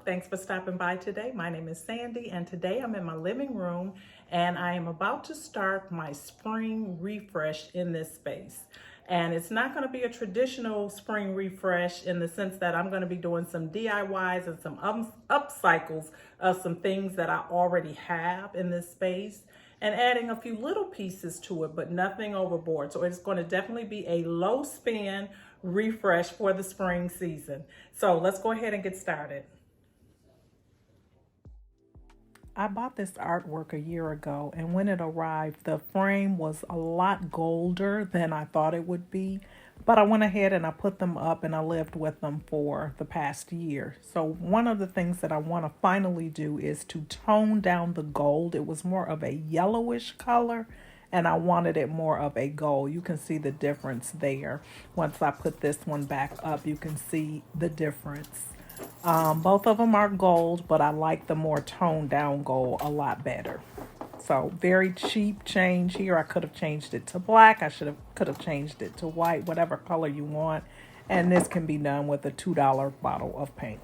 Thanks for stopping by today. My name is Sandy, and today I'm in my living room and I am about to start my spring refresh in this space. And it's not going to be a traditional spring refresh in the sense that I'm going to be doing some DIYs and some upcycles of some things that I already have in this space and adding a few little pieces to it, but nothing overboard. So it's going to definitely be a low spin refresh for the spring season. So let's go ahead and get started. I bought this artwork a year ago, and when it arrived, the frame was a lot golder than I thought it would be. But I went ahead and I put them up and I lived with them for the past year. So, one of the things that I want to finally do is to tone down the gold. It was more of a yellowish color, and I wanted it more of a gold. You can see the difference there. Once I put this one back up, you can see the difference. Both of them are gold, but I like the more toned down gold a lot better. So very cheap change here. I could have changed it to black. Could have changed it to white, whatever color you want. And this can be done with a $2 bottle of paint.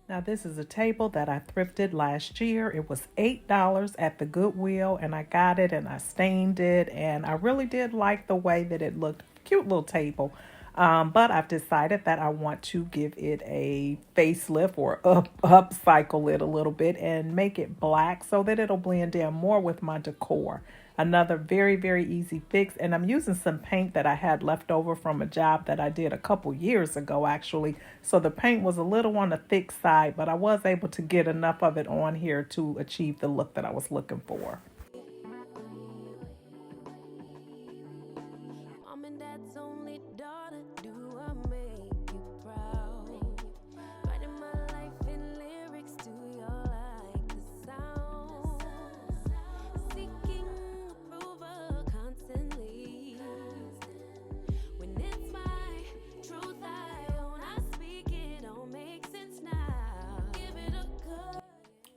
Now this is a table that I thrifted last year. It was $8 at the Goodwill, and I got it and I stained it, and I really did like the way that it looked. Cute little table. But I've decided that I want to give it a facelift or upcycle it a little bit and make it black so that it'll blend in more with my decor. Another very, very easy fix. And I'm using some paint that I had left over from a job that I did a couple years ago, actually. So the paint was a little on the thick side, but I was able to get enough of it on here to achieve the look that I was looking for.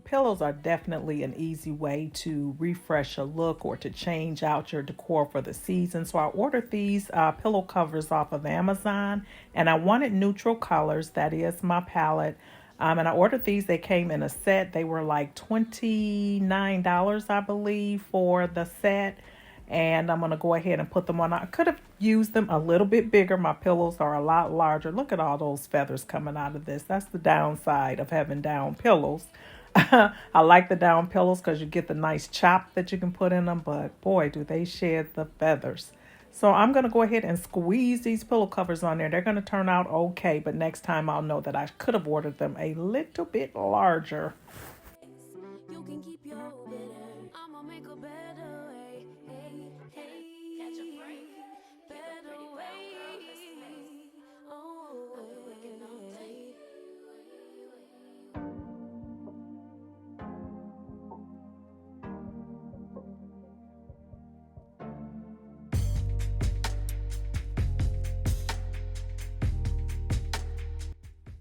Pillows are definitely an easy way to refresh a look or to change out your decor for the season. So I ordered these pillow covers off of Amazon, and I wanted neutral colors. That is my palette. And I ordered these. They came in a set. They were like $29, I believe, for the set. And I'm going to go ahead and put them on. I could have used them a little bit bigger. My pillows are a lot larger. Look at all those feathers coming out of this. That's the downside of having down pillows. I like the down pillows because you get the nice chop that you can put in them, but boy, do they shed the feathers. So I'm going to go ahead and squeeze these pillow covers on there. They're going to turn out okay, but next time I'll know that I could have ordered them a little bit larger. You can keep your bitter. I'ma make a better way. Hey, hey, catch a break. Better way. Oh, hey.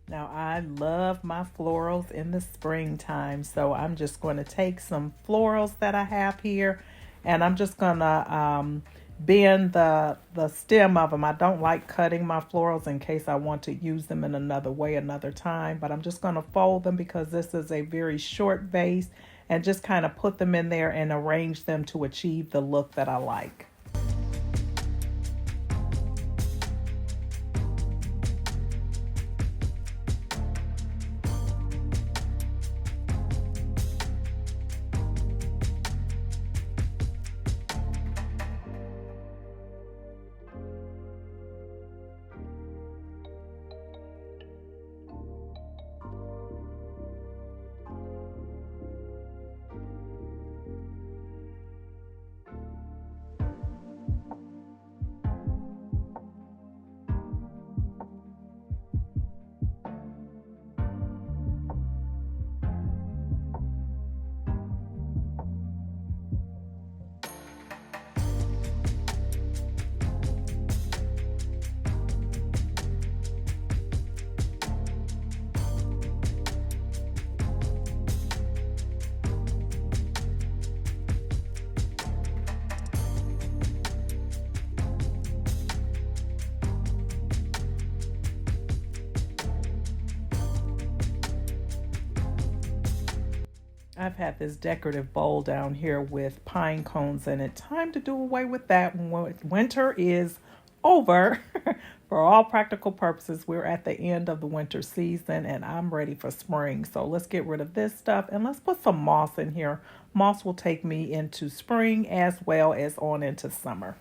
Now, I love my florals in the springtime, so I'm just going to take some florals that I have here, and I'm just going to bend the stem of them. I don't like cutting my florals in case I want to use them in another way another time, but I'm just going to fold them because this is a very short vase, and just kind of put them in there and arrange them to achieve the look that I like. I've had this decorative bowl down here with pine cones in it. Time to do away with that. Winter is over. For all practical purposes, we're at the end of the winter season and I'm ready for spring. So let's get rid of this stuff and let's put some moss in here. Moss will take me into spring as well as on into summer.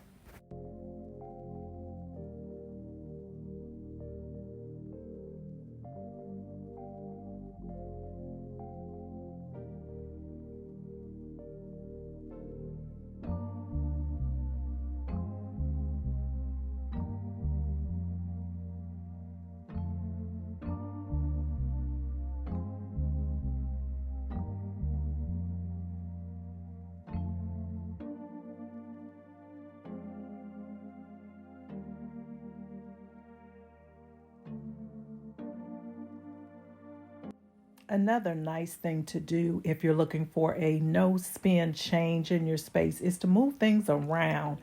Another nice thing to do if you're looking for a no spin change in your space is to move things around.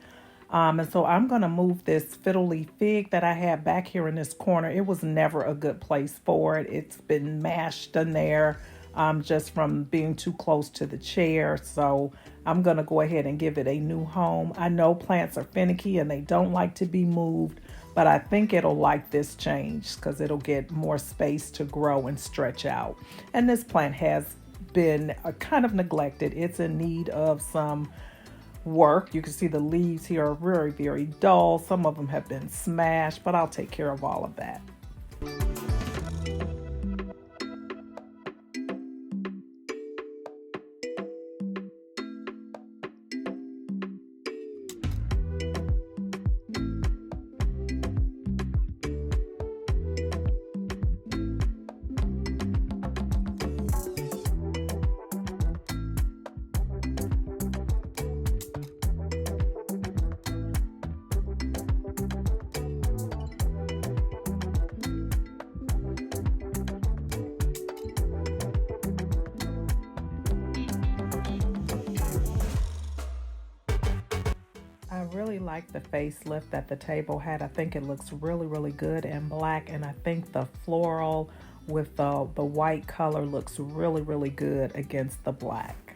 And so I'm going to move this fiddle leaf fig that I have back here in this corner. It was never a good place for it. It's been mashed in there just from being too close to the chair. So I'm going to go ahead and give it a new home. I know plants are finicky and they don't like to be moved, but I think it'll like this change because it'll get more space to grow and stretch out. And this plant has been kind of neglected. It's in need of some work. You can see the leaves here are very, very dull. Some of them have been smashed, but I'll take care of all of that. I really like the facelift that the table had. I think it looks really, really good and black. And I think the floral with the white color looks really, really good against the black.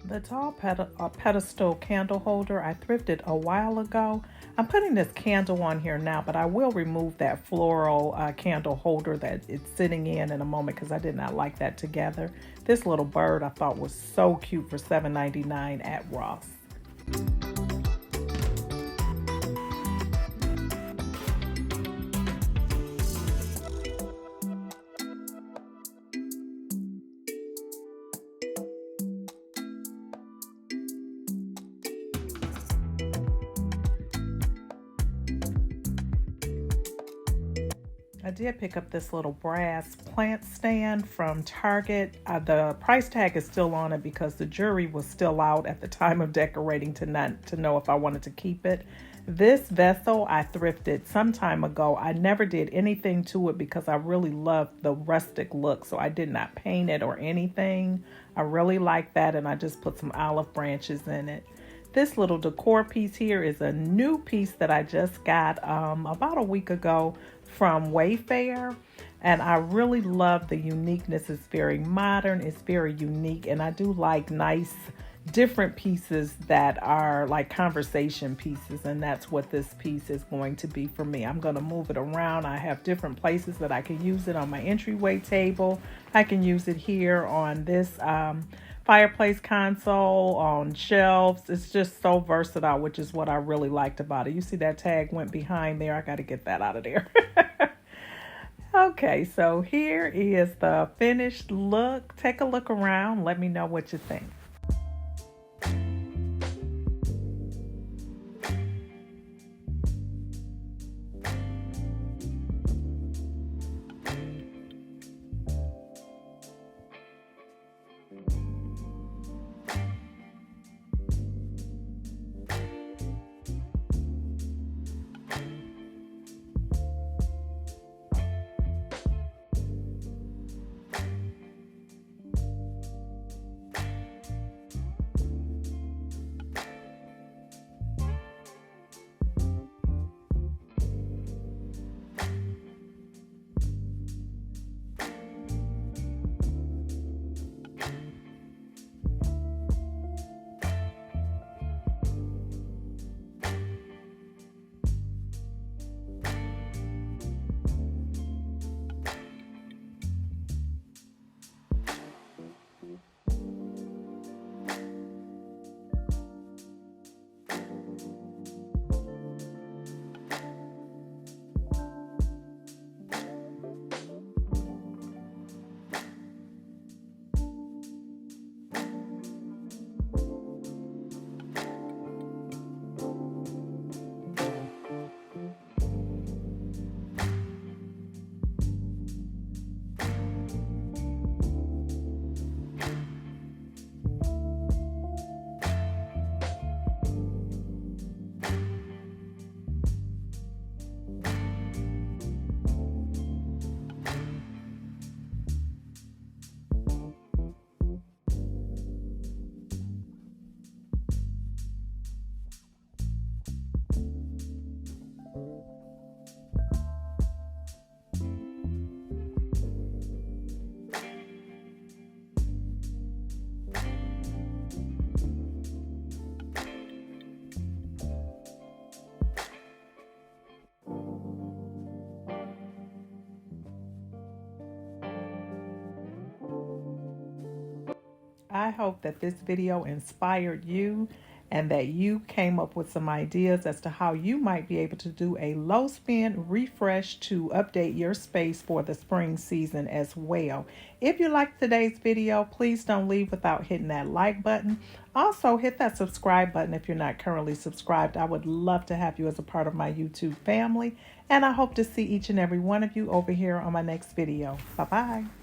The tall pedestal candle holder I thrifted a while ago. I'm putting this candle on here now, but I will remove that floral candle holder that it's sitting in a moment because I did not like that together. This little bird I thought was so cute for $7.99 at Ross. I did pick up this little brass plant stand from Target. The price tag is still on it because the jury was still out at the time of decorating to know if I wanted to keep it. This vessel I thrifted some time ago. I never did anything to it because I really loved the rustic look, so I did not paint it or anything. I really like that, and I just put some olive branches in it. This little decor piece here is a new piece that I just got about a week ago from Wayfair, and I really love the uniqueness. It's very modern, it's very unique, and I do like nice different pieces that are like conversation pieces, and that's what this piece is going to be for me. I'm going to move it around. I have different places that I can use it. On my entryway table, I can use it here on this fireplace console, on shelves. It's just so versatile, which is what I really liked about it. You see that tag went behind there. I got to get that out of there. Okay, so here is the finished look. Take a look around. Let me know what you think. I hope that this video inspired you and that you came up with some ideas as to how you might be able to do a low spin refresh to update your space for the spring season as well. If you liked today's video, please don't leave without hitting that like button. Also, hit that subscribe button if you're not currently subscribed. I would love to have you as a part of my YouTube family, and I hope to see each and every one of you over here on my next video. Bye-bye.